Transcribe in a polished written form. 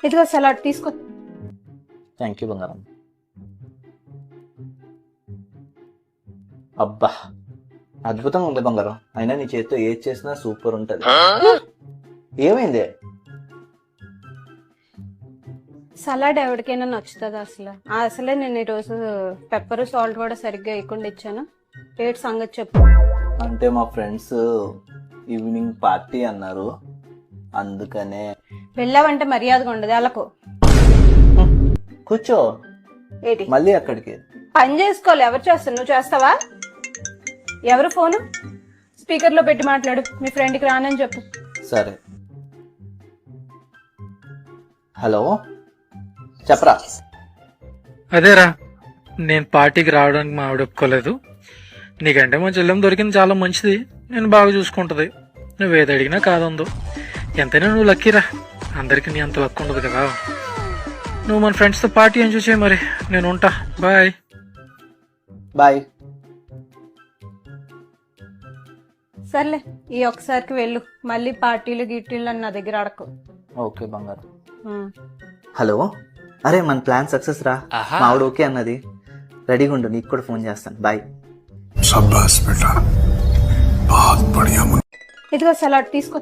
ఇదిగో సలాడ్ తీసుకో. Thank you బంగారం. అబ్బా అద్భుతంగా ఉంది బంగారం. అయినా నీ చేతితో ఏది చేసినా సూపర్ ఉంటది. ఏమైంది? సలాడ్ ఎవరికైనా నచ్చుతుంది అసలు. అసలే నేను ఈరోజు పెప్పర్ సాల్ట్ కూడా సరిగ్గా వేయకుండా ఇచ్చాను. ఏంటి సంగతి చెప్పు. అంటే మా ఫ్రెండ్స్ ఈవినింగ్ పార్టీ అన్నారు, అందుకనే. వెళ్ళావంటే మర్యాదగా ఉండదు. అలకు కూర్చో. ఏంటి మళ్ళీ అక్కడికి పని చేసుకోవాలి. ఎవరు చేస్తారు? నువ్వు చేస్తావా? ఎవరు ఫోను? స్పీకర్ లో పెట్టి మాట్లాడు. మీ ఫ్రెండ్కి రానని చెప్పు. సరే. హలో చెప్పరా. అదేరా, నేను పార్టీకి రావడానికి మా ఆవిడ ఒప్పుకోలేదు. నీకంటే మా చెల్లెం దొరికింది చాలా మంచిది, నేను బాగా చూసుకుంటది. నువ్వేది అడిగినా కాదందు. ఎంతైనా నువ్వు లక్కీరా, అందరికి నీ అంత లక్ ఉండదు కదా. నువ్వు మన ఫ్రెండ్స్తో పార్టీ ఎంజాయ్ చేయి. మరి నేను ఉంటా. బాయ్. బాయ్. సర్లే, ఈ ఒక్కసారికి వెళ్ళు. మళ్ళీ పార్టీలు గిట్టీలు అని నా దగ్గర అడకు. ఓకే బంగారం. హలో, అరే మన ప్లాన్ సక్సెస్ రా. మా ఆవిడ ఓకే అన్నది. రెడీగా ఉండు, నీకు కూడా ఫోన్ చేస్తాను. బాయ్. ఇదిగో సలాడ్ తీసుకో.